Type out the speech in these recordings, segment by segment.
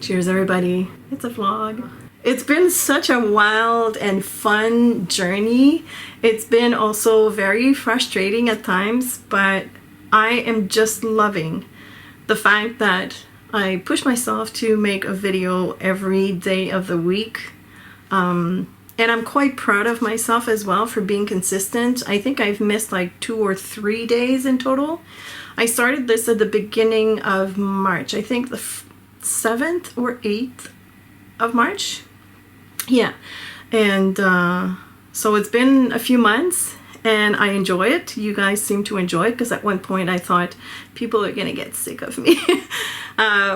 Cheers everybody, it's a vlog. It's been such a wild and fun journey. It's been also very frustrating at times, but I am just loving the fact that I push myself to make a video every day of the week. And I'm quite proud of myself as well for being consistent. I think I've missed like 2 or 3 days in total. I started this at the beginning of March. I think the 7th or 8th of March. Yeah. And so it's been a few months and I enjoy it. You guys seem to enjoy it because at one point I thought people are gonna get sick of me.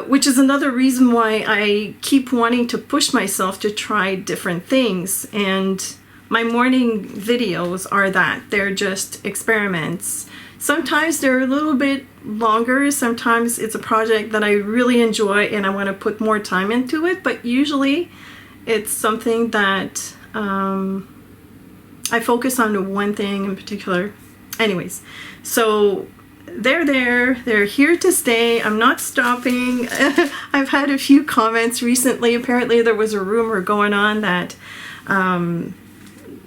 Which is another reason why I keep wanting to push myself to try different things. And my morning videos are that. They're just experiments. Sometimes they're a little bit longer. Sometimes it's a project that I really enjoy and I want to put more time into it. But usually it's something that I focus on one thing in particular. Anyways, so they're here to stay. I'm not stopping. I've had a few comments recently. Apparently there was a rumor going on that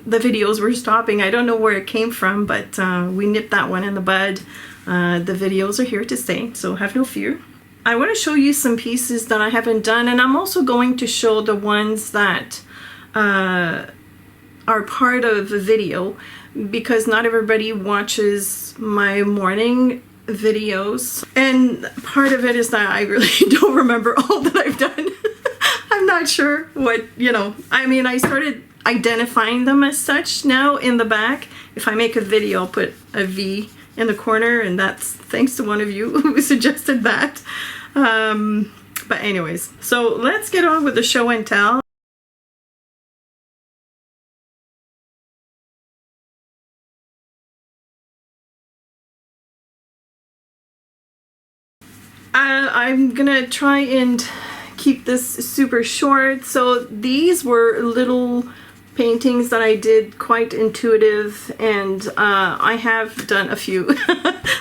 the videos were stopping. I don't know where it came from, but we nipped that one in the bud. The videos are here to stay, so have no fear. I want to show you some pieces that I haven't done, and I'm also going to show the ones that are part of a video, because not everybody watches my morning videos, and part of it is that I really don't remember all that I've done. I'm not sure what, I mean, I started identifying them as such now in the back. If I make a video, I'll put a V in the corner, and that's thanks to one of you who suggested that. But anyways, so let's get on with the show and tell. I'm gonna try and keep this super short. So these were little paintings that I did, quite intuitive, and I have done a few.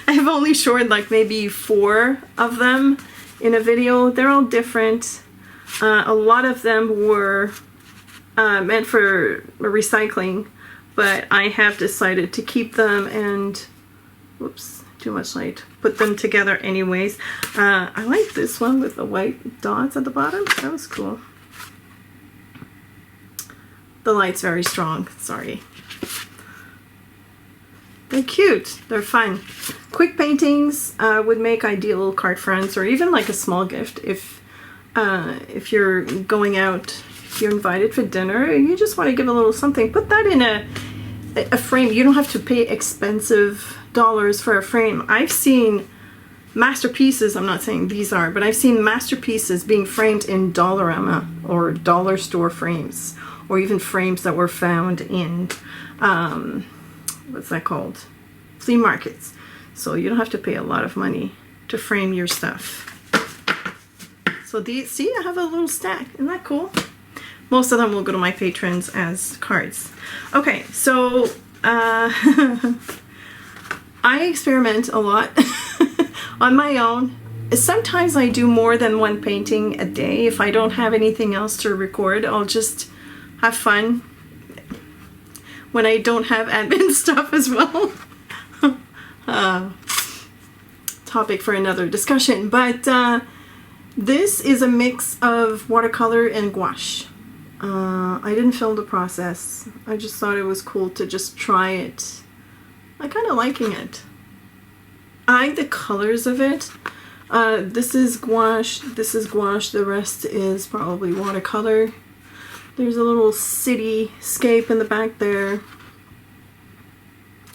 I've only showed like maybe 4 of them in a video. They're all different. A lot of them were meant for recycling, but I have decided to keep them and, whoops, too much light, put them together anyways. I like this one with the white dots at the bottom. That was cool. The light's very strong, sorry. They're cute, they're fun. Quick paintings would make ideal card friends, or even like a small gift if you're going out, if you're invited for dinner and you just want to give a little something. Put that in a frame. You don't have to pay expensive dollars for a frame. I've seen masterpieces, I'm not saying these are, but I've seen masterpieces being framed in Dollarama or dollar store frames, or even frames that were found in what's that called, flea markets. So you don't have to pay a lot of money to frame your stuff. So these, see, I have a little stack. Isn't that cool? Most of them will go to my patrons as cards. Okay, so I experiment a lot on my own. Sometimes I do more than one painting a day. If I don't have anything else to record, I'll just have fun when I don't have admin stuff as well. Topic for another discussion, but this is a mix of watercolor and gouache. I didn't film the process. I just thought it was cool to just try it. I'm kind of liking it. I like the colors of it. This is gouache, the rest is probably watercolor. There's a little cityscape in the back there,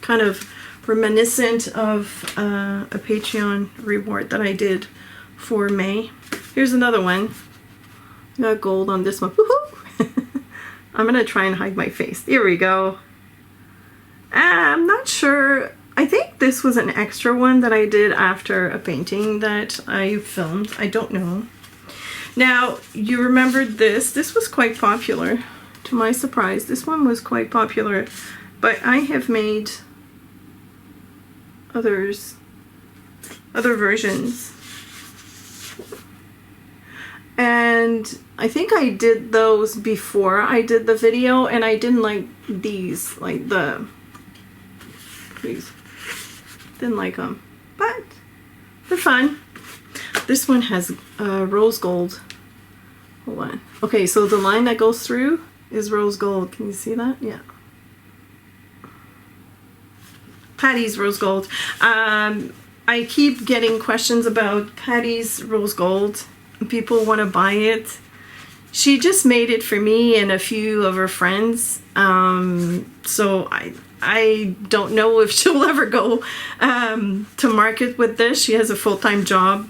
kind of reminiscent of a Patreon reward that I did for May. Here's another one. Got gold on this one. Woohoo! I'm gonna try and hide my face. Here we go. I'm not sure. I think this was an extra one that I did after a painting that I filmed. I don't know. Now, you remembered this. This was quite popular. To my surprise, this one was quite popular. But I have made other versions. And I think I did those before I did the video, and I didn't like these, like these. Didn't like them, but they're fun. This one has rose gold. Hold on. Okay, so the line that goes through is rose gold. Can you see that? Yeah. Patty's rose gold. I keep getting questions about Patty's rose gold. People want to buy it. She just made it for me and a few of her friends. So I don't know if she'll ever go to market with this. She has a full-time job.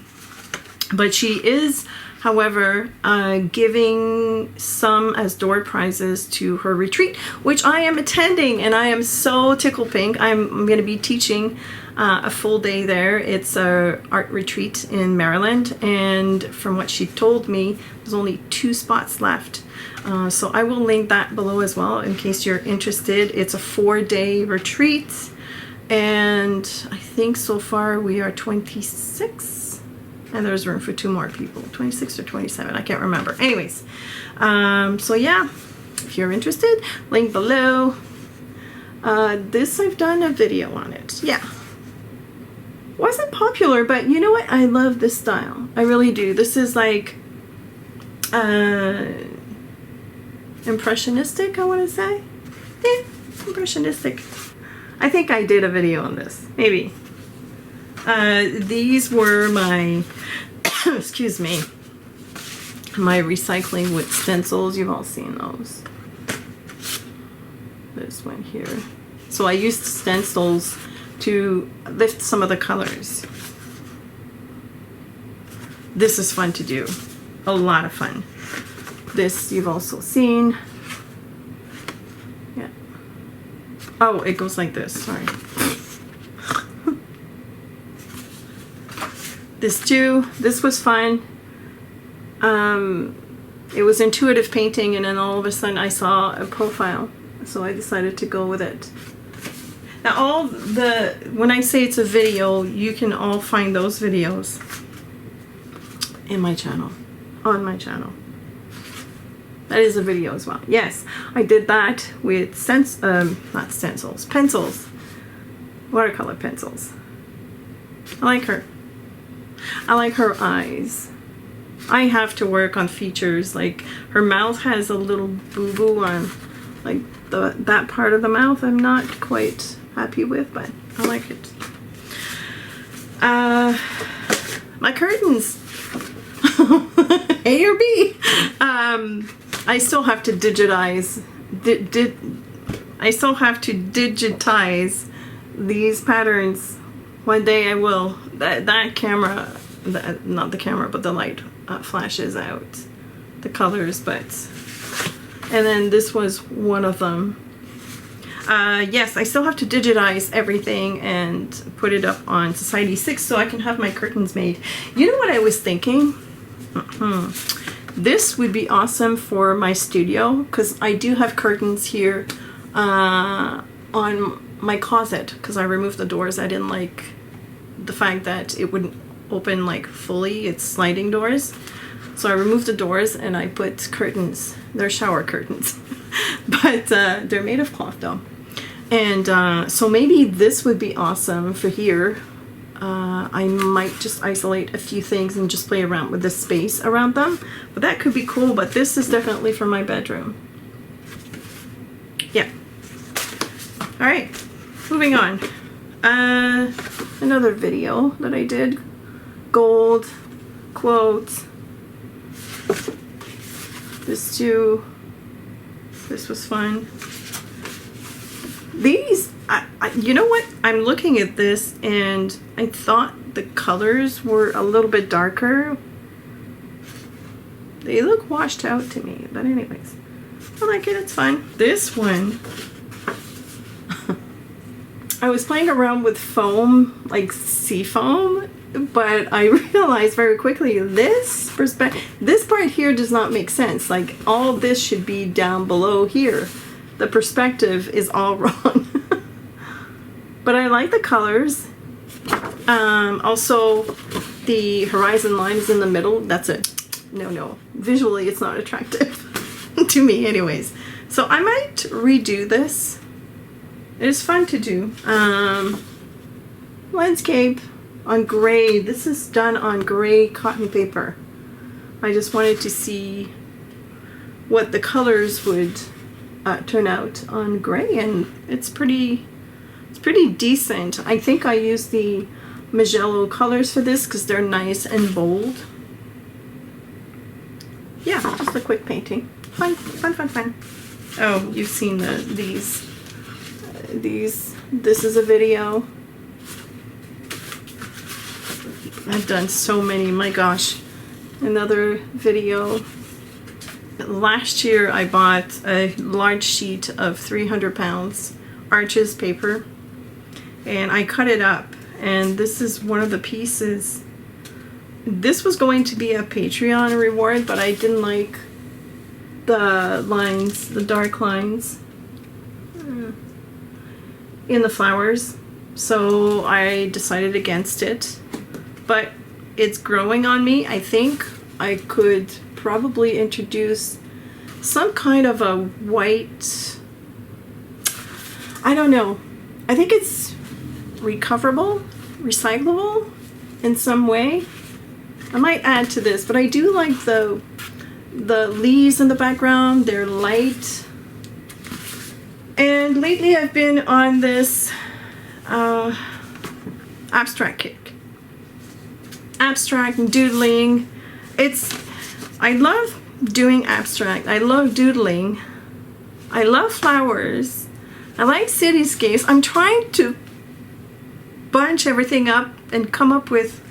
But she is, however, giving some as door prizes to her retreat, which I am attending, and I am so tickle pink. I'm going to be teaching a full day there. It's a art retreat in Maryland, and from what she told me, there's only 2 spots left. So I will link that below as well in case you're interested. It's a 4-day retreat, and I think so far we are 26. And there's room for 2 more people, 26 or 27, I can't remember. Anyways, so yeah, if you're interested, link below. This, I've done a video on it. Yeah, wasn't popular, but you know what? I love this style. I really do. This is like impressionistic, I want to say. Yeah, impressionistic. I think I did a video on this, maybe. These were my, excuse me, my recycling with stencils. You've all seen those. This one here. So I used stencils to lift some of the colors. This is fun to do. A lot of fun. This you've also seen. Yeah. Oh, it goes like this. Sorry. This too, this was fun. It was intuitive painting, and then all of a sudden I saw a profile, so I decided to go with it. Now when I say it's a video, you can all find those videos in my channel, on my channel. That is a video as well. Yes, I did that with not stencils, pencils, watercolor pencils. I like her. I like her eyes. I have to work on features, like her mouth has a little boo-boo on, like that part of the mouth I'm not quite happy with, but I like it. My curtains. A or B. I still have to digitize. I still have to digitize these patterns. One day I will. That camera, not the camera, but the light flashes out the colors, but, and then this was one of them. Yes, I still have to digitize everything and put it up on Society6 so I can have my curtains made. You know what I was thinking? This would be awesome for my studio, because I do have curtains here on my closet, because I removed the doors. I didn't like the fact that it wouldn't open like fully. It's sliding doors, so I removed the doors and I put curtains. They're shower curtains but they're made of cloth though, and so maybe this would be awesome for here. I might just isolate a few things and just play around with the space around them, but that could be cool. But this is definitely for my bedroom. Yeah. All right, moving on. Another video that I did, gold quotes. This too, this was fun. These, you know what, I'm looking at this and I thought the colors were a little bit darker. They look washed out to me, but anyways, I like it, it's fun. This one, I was playing around with foam, like sea foam, but I realized very quickly this part here does not make sense. Like all this should be down below here. The perspective is all wrong. But I like the colors. Also, the horizon line is in the middle. That's no. Visually, it's not attractive to me anyways. So I might redo this. It is fun to do. Landscape on gray. This is done on gray cotton paper. I just wanted to see what the colors would turn out on gray, and it's pretty decent. I think I used the Magello colors for this because they're nice and bold. Yeah, just a quick painting. Fun. Oh, you've seen these. This is a video. I've done so many, my gosh. Another video. Last year I bought a large sheet of 300 pounds Arches paper, and I cut it up, and this is one of the pieces. This was going to be a Patreon reward, but I didn't like the lines, the dark lines in the flowers, so I decided against it. But it's growing on me. I think I could probably introduce some kind of a white, I don't know, I think it's recoverable, recyclable in some way. I might add to this, but I do like the leaves in the background. They're light. And lately I've been on this abstract kick. Abstract and doodling. I love doing abstract. I love doodling. I love flowers. I like cityscapes. I'm trying to bunch everything up and come up with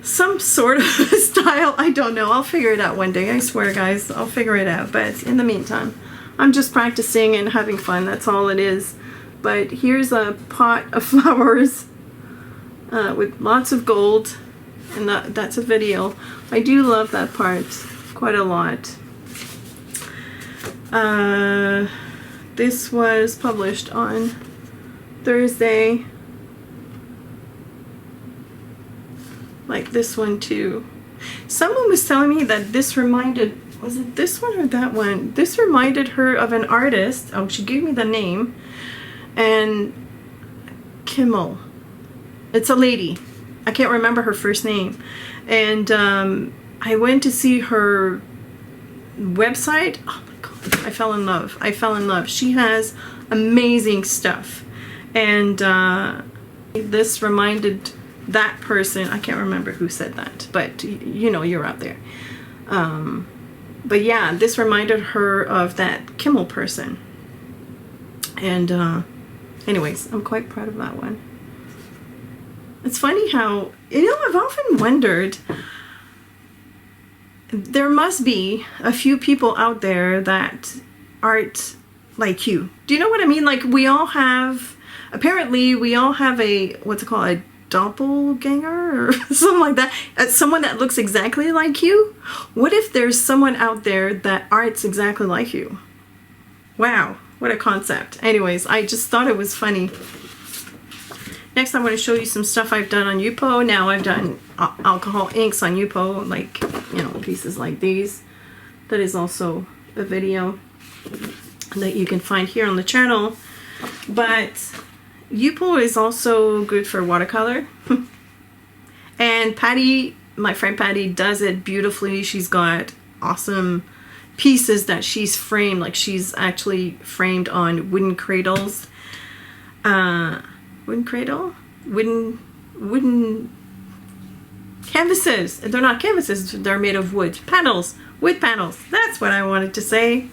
some sort of style. I don't know. I'll figure it out one day. I swear, guys, I'll figure it out. But in the meantime, I'm just practicing and having fun. That's all it is. But here's a pot of flowers with lots of gold, and that's a video. I do love that part quite a lot. This was published on Thursday. Like this one too. Someone was telling me that this reminded, was it this one or that one? This reminded her of an artist. Oh, she gave me the name. And Kimmel. It's a lady. I can't remember her first name. And I went to see her website. Oh my God, I fell in love. I fell in love. She has amazing stuff. And this reminded that person, I can't remember who said that, but you know, you're out there. But yeah, this reminded her of that Kimmel person. And anyways, I'm quite proud of that one. It's funny how, you know, I've often wondered, there must be a few people out there that aren't like you. Do you know what I mean? Like, we all have, apparently we all have a, what's it called, a doppelganger or something like that. Someone that looks exactly like you. What if there's someone out there that arts exactly like you? Wow, what a concept. Anyways, I just thought it was funny. Next, I want to show you some stuff I've done on Yupo. Now I've done alcohol inks on Yupo, like, you know, pieces like these. That is also a video that you can find here on the channel. But Yupo is also good for watercolor. And Patty, my friend Patty, does it beautifully. She's got awesome pieces that she's framed, like she's actually framed on wooden cradles. Wooden cradle? Wooden canvases. They're not canvases, they're made of wood. Panels. Wood panels. That's what I wanted to say.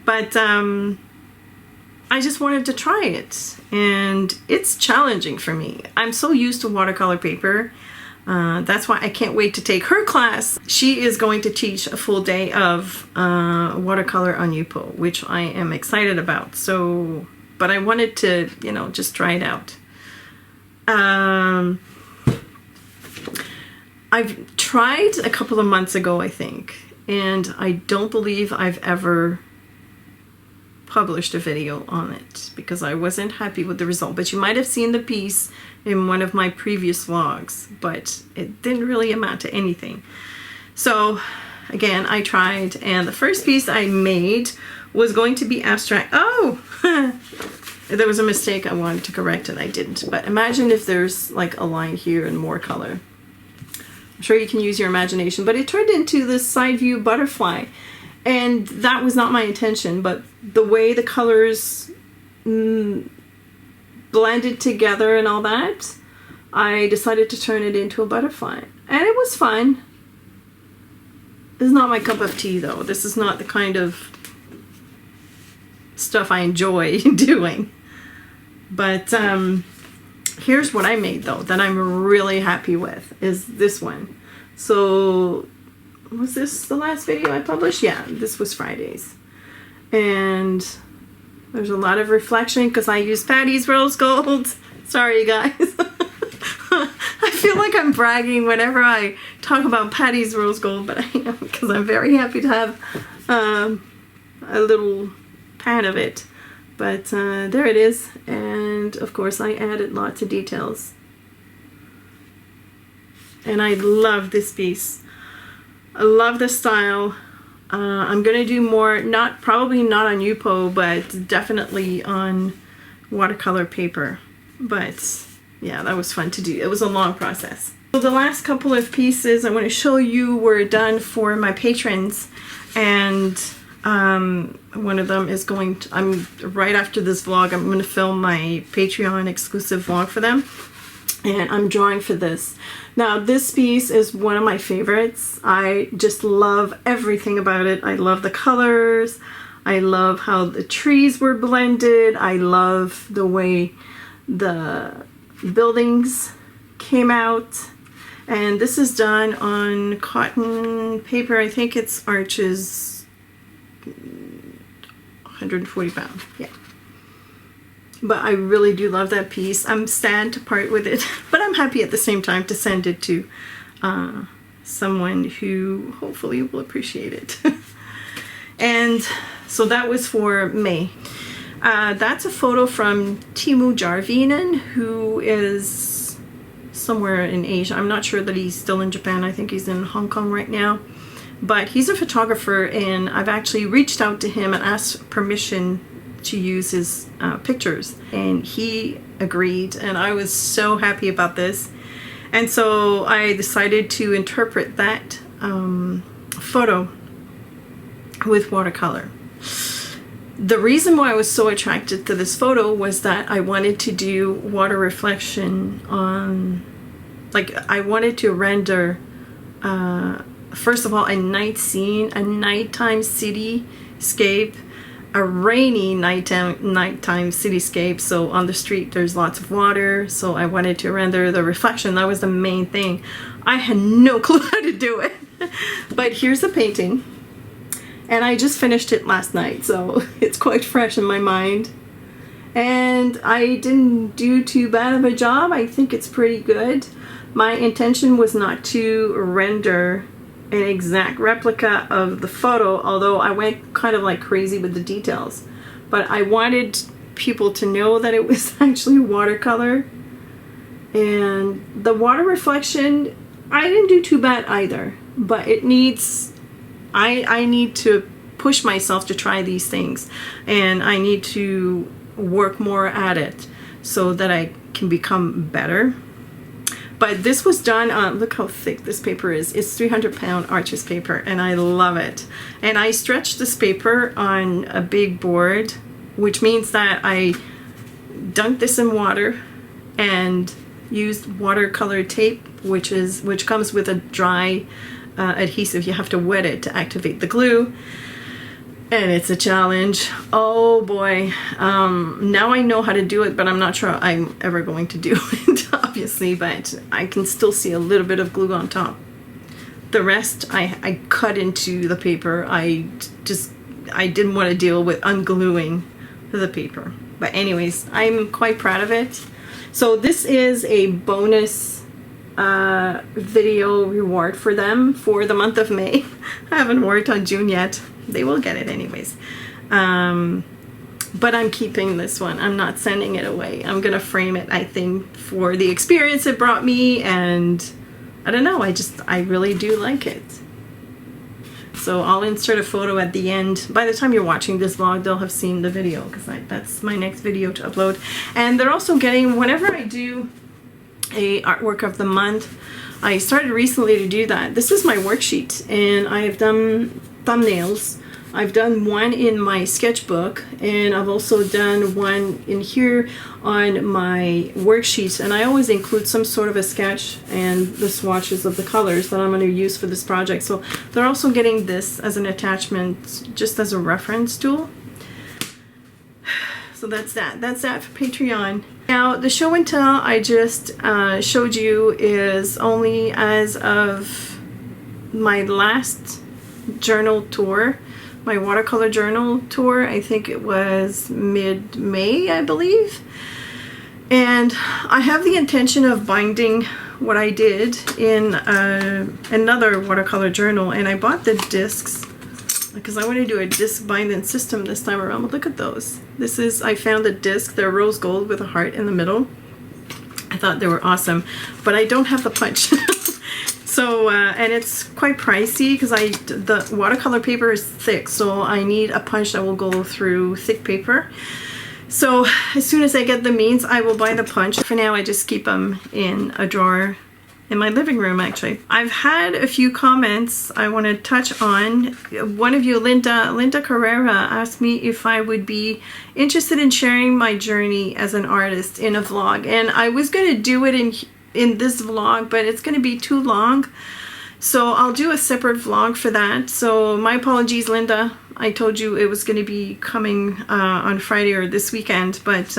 But I just wanted to try it. And it's challenging for me. I'm so used to watercolor paper. That's why I can't wait to take her class. She is going to teach a full day of watercolor on Yupo, which I am excited about. So, but I wanted to, you know, just try it out. I've tried a couple of months ago, I think, and I don't believe I've ever published a video on it because I wasn't happy with the result. But you might have seen the piece in one of my previous vlogs, but it didn't really amount to anything. So again, I tried, and the first piece I made was going to be abstract. Oh, there was a mistake. I wanted to correct it. I didn't. But imagine if there's like a line here and more color. I'm sure you can use your imagination, but it turned into this side view butterfly. And that was not my intention, but the way the colors blended together and all that, I decided to turn it into a butterfly. And it was fun. It's not my cup of tea though. This is not the kind of stuff I enjoy doing. But here's what I made though that I'm really happy with, is this one. So was this the last video I published? Yeah, this was Friday's. And there's a lot of reflection because I used Patty's Rose Gold. Sorry guys. I feel like I'm bragging whenever I talk about Patty's Rose Gold, but I am, because I'm very happy to have a little pan of it. But there it is, and of course I added lots of details. And I love this piece. I love the style. I'm gonna do more, probably not on Yupo, but definitely on watercolor paper. But yeah, that was fun to do. It was a long process. So the last couple of pieces I want to show you were done for my patrons, and one of them is going to, right after this vlog, I'm going to film my Patreon exclusive vlog for them, and I'm drawing for this. Now this piece is one of my favorites. I just love everything about it. I love the colors. I love how the trees were blended. I love the way the buildings came out. And this is done on cotton paper. I think it's Arches 140 pound. Yeah. But I really do love that piece. I'm sad to part with it, but I'm happy at the same time to send it to someone who hopefully will appreciate it. And so that was for May. That's a photo from Timu Jarvinen, who is somewhere in Asia. I'm not sure that he's still in Japan. I think he's in Hong Kong right now. But he's a photographer, and I've actually reached out to him and asked permission to use his pictures. And he agreed, and I was so happy about this. And so I decided to interpret that photo with watercolor. The reason why I was so attracted to this photo was that I wanted to do water reflection on, like, I wanted to render, first of all, a night scene, a nighttime cityscape, a rainy nighttime cityscape. So on the street there's lots of water, so I wanted to render the reflection. That was the main thing. I had no clue how to do it. But here's the painting. And I just finished it last night, so it's quite fresh in my mind. And I didn't do too bad of a job. I think it's pretty good. My intention was not to render an exact replica of the photo, although I went kind of like crazy with the details. But I wanted people to know that it was actually watercolor. And the water reflection, I didn't do too bad either. But it needs... I need to push myself to try these things, and I need to work more at it so that I can become better. But this was done on, look how thick this paper is. It's 300-pound Arches paper, and I love it. And I stretched this paper on a big board, which means that I dunked this in water and used watercolor tape, which comes with a dry adhesive. You have to wet it to activate the glue, and it's a challenge. Oh boy. Now I know how to do it, but I'm not sure I'm ever going to do it, obviously, but I can still see a little bit of glue on top. The rest I cut into the paper. I didn't want to deal with ungluing the paper. But anyways, I'm quite proud of it. So this is a bonus video reward for them for the month of May. I haven't worked on June yet. They will get it anyways. But I'm keeping this one. I'm not sending it away. I'm gonna frame it, I think, for the experience it brought me, and I don't know, I really do like it. So I'll insert a photo at the end. By the time you're watching this vlog, they'll have seen the video, because that's my next video to upload. And they're also getting, whenever I do a artwork of the month, I started recently to do that. This is my worksheet, and I have done thumbnails. I've done one in my sketchbook, and I've also done one in here on my worksheet, and I always include some sort of a sketch and the swatches of the colors that I'm going to use for this project. So they're also getting this as an attachment, just as a reference tool. So that's that. That's that for Patreon. Now, the show and tell I just showed you is only as of my last journal tour. My watercolor journal tour, I think it was mid-May, I believe. And I have the intention of binding what I did in another watercolor journal, and I bought the discs because I want to do a disc binding system this time around. But look at those. This is, I found the disc, they're rose gold with a heart in the middle. I thought they were awesome, but I don't have the punch. So, and it's quite pricey because the watercolor paper is thick, so I need a punch that will go through thick paper. So as soon as I get the means, I will buy the punch. For now, I just keep them in a drawer in my living room, actually. I've had a few comments I want to touch on. One of you, Linda Carrera, asked me if I would be interested in sharing my journey as an artist in a vlog, and I was going to do it in this vlog, but it's going to be too long, so I'll do a separate vlog for that. So my apologies, Linda. I told you it was going to be coming on Friday or this weekend, but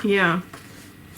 yeah,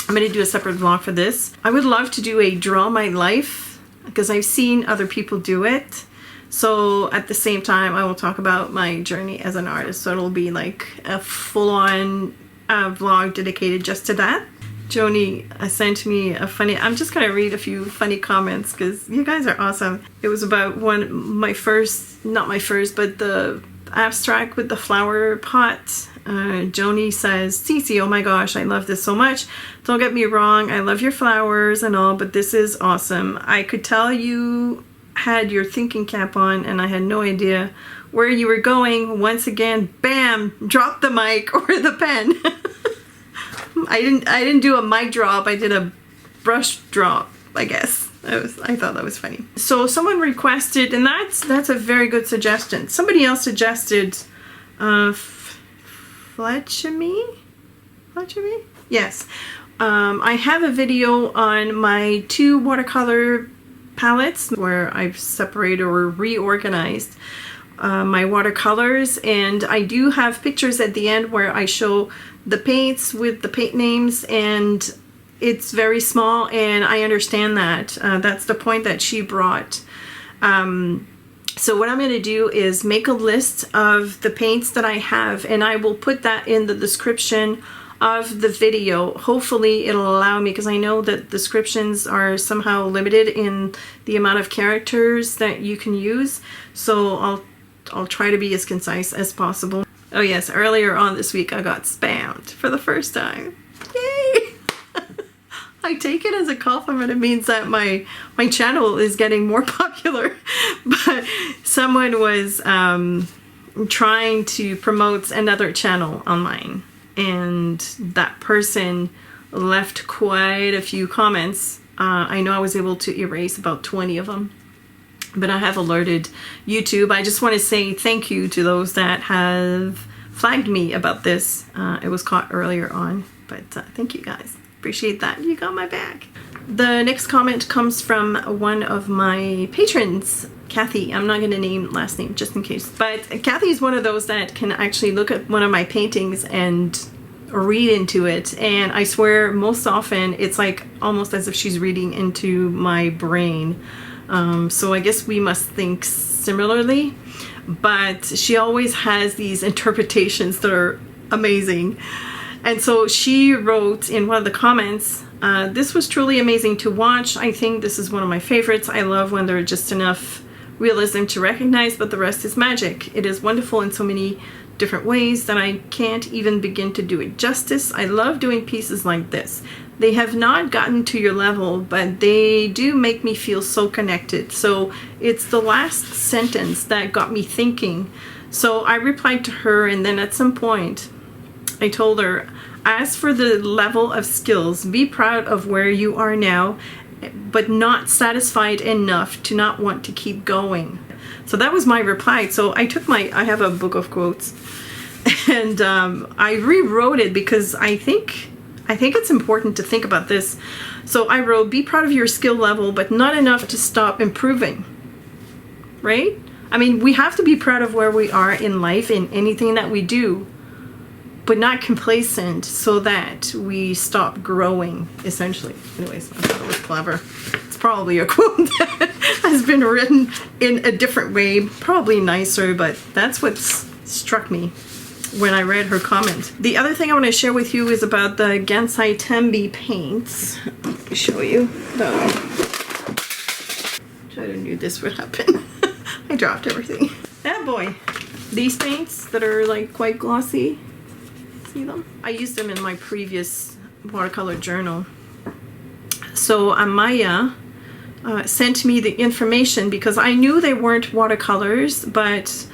I'm going to do a separate vlog for this. I would love to do a draw my life because I've seen other people do it. So at the same time, I will talk about my journey as an artist, so it'll be like a full-on vlog dedicated just to that. Joni sent me a funny, I'm just going to read a few funny comments because you guys are awesome. It was about not my first, but the abstract with the flower pot. Joni says, CeeCee, oh my gosh, I love this so much. Don't get me wrong, I love your flowers and all, but this is awesome. I could tell you had your thinking cap on and I had no idea where you were going. Once again, bam, drop the mic or the pen. I didn't do a mic drop, I did a brush drop, I guess. I thought that was funny. So someone requested, and that's a very good suggestion. Somebody else suggested Fletchemy? Yes. I have a video on my 2 watercolor palettes where I've separated or reorganized my watercolors, and I do have pictures at the end where I show the paints with the paint names, and it's very small, and I understand that. That's the point that she brought. So what I'm going to do is make a list of the paints that I have, and I will put that in the description of the video. Hopefully it'll allow me, because I know that descriptions are somehow limited in the amount of characters that you can use, so I'll try to be as concise as possible. Oh yes, earlier on this week I got spammed for the first time. Yay! I take it as a compliment. It means that my channel is getting more popular. But someone was trying to promote another channel on mine, and that person left quite a few comments. I know I was able to erase about 20 of them, but I have alerted YouTube. I just want to say thank you to those that have flagged me about this. It was caught earlier on, but thank you guys. Appreciate that. You got my back. The next comment comes from one of my patrons, Kathy. I'm not going to name last name just in case, but Kathy is one of those that can actually look at one of my paintings and read into it, and I swear most often it's like almost as if she's reading into my brain. So I guess we must think similarly, but she always has these interpretations that are amazing. And so she wrote in one of the comments, this was truly amazing to watch. I think this is one of my favorites. I love when there are just enough realism to recognize, but the rest is magic. It is wonderful in so many different ways that I can't even begin to do it justice. I love doing pieces like this. They have not gotten to your level, but they do make me feel so connected. So it's the last sentence that got me thinking. So I replied to her, and then at some point I told her, as for the level of skills, be proud of where you are now, but not satisfied enough to not want to keep going. So that was my reply. So I have a book of quotes, and I rewrote it because I think it's important to think about this. So I wrote, be proud of your skill level, but not enough to stop improving. Right? I mean, we have to be proud of where we are in life, in anything that we do, but not complacent so that we stop growing, essentially. Anyways, I thought it was clever. It's probably a quote that has been written in a different way, probably nicer, but that's what struck me when I read her comment. The other thing I want to share with you is about the Gansai Tambi paints. Let me show you. I knew this would happen. I dropped everything. That boy. These paints that are like quite glossy. See them? I used them in my previous watercolor journal. So Amaya sent me the information because I knew they weren't watercolors, but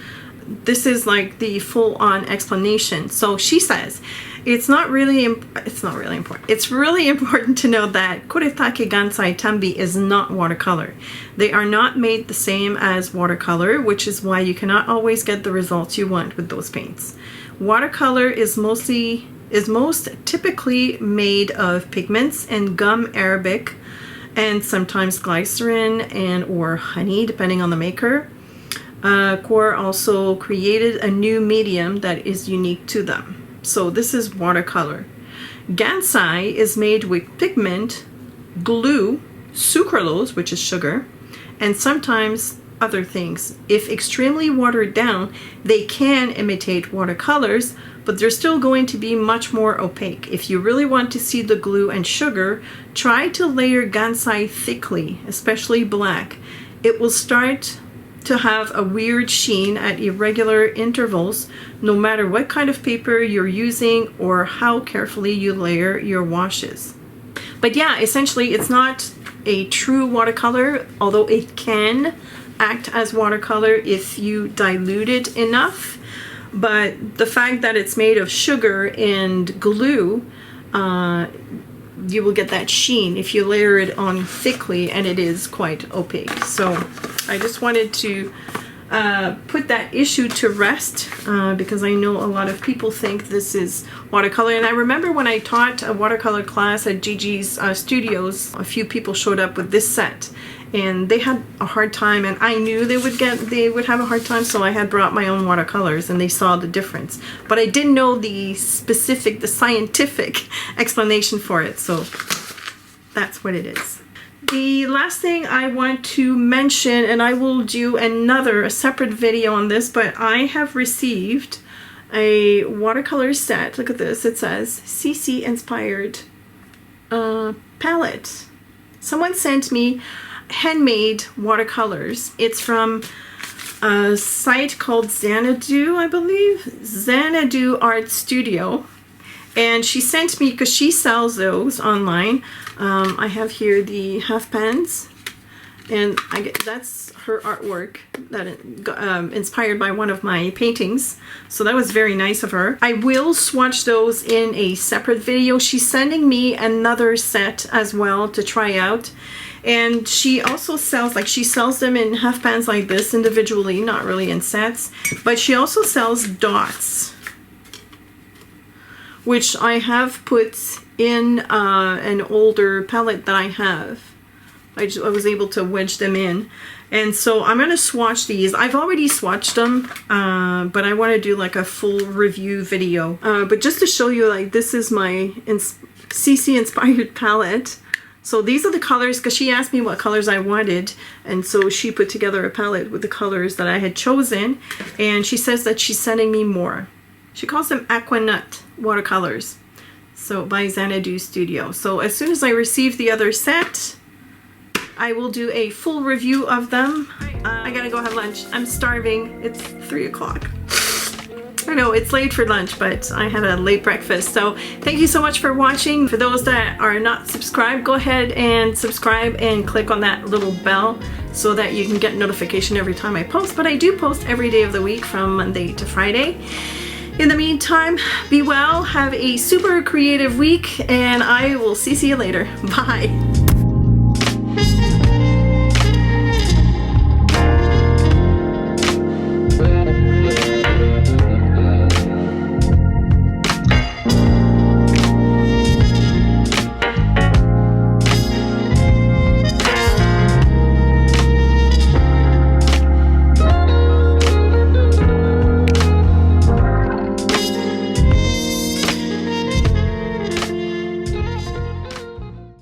this is like the full-on explanation. So she says, it's really important. It's really important to know that Koretake Gansai Tambi is not watercolor. They are not made the same as watercolor, which is why you cannot always get the results you want with those paints. Watercolor is most typically made of pigments and gum arabic, and sometimes glycerin and or honey, depending on the maker. Core also created a new medium that is unique to them. So this is watercolor. Gansai is made with pigment, glue, sucralose, which is sugar, and sometimes other things. If extremely watered down, they can imitate watercolors, but they're still going to be much more opaque. If you really want to see the glue and sugar, try to layer Gansai thickly, especially black. It will start to have a weird sheen at irregular intervals, no matter what kind of paper you're using or how carefully you layer your washes. But yeah, essentially it's not a true watercolor, although it can act as watercolor if you dilute it enough. But the fact that it's made of sugar and glue, you will get that sheen if you layer it on thickly, and it is quite opaque. So I just wanted to put that issue to rest because I know a lot of people think this is watercolor. And I remember when I taught a watercolor class at Gigi's Studios, a few people showed up with this set and they had a hard time, and I knew they would have a hard time, so I had brought my own watercolors and they saw the difference. But I didn't know the scientific explanation for it, so that's what it is. The last thing I want to mention, and I will do a separate video on this, but I have received a watercolor set. Look at this. It says CeeCee inspired palette. Someone sent me handmade watercolors. It's from a site called Xanadu, I believe. Xanadu Art Studio. And she sent me, because she sells those online. I have here the half pans, and that's her artwork that inspired by one of my paintings. So that was very nice of her. I will swatch those in a separate video. She's sending me another set as well to try out. And she also sells, she sells them in half pans like this individually, not really in sets, but she also sells dots, which I have put in an older palette that I have. I was able to wedge them in. And so I'm going to swatch these. I've already swatched them, but I want to do like a full review video. But just to show you, this is my CeeCee inspired palette. So these are the colors, because she asked me what colors I wanted, and so she put together a palette with the colors that I had chosen, and she says that she's sending me more. She calls them Aquanut watercolors, so by Xanadu Studio. So as soon as I receive the other set, I will do a full review of them. I gotta go have lunch. I'm starving. It's 3 o'clock. I know it's late for lunch, but I had a late breakfast. So thank you so much for watching. For those that are not subscribed, go ahead and subscribe and click on that little bell so that you can get notification every time I post. But I do post every day of the week from Monday to Friday. In the meantime, be well, have a super creative week, and I will see you later. Bye.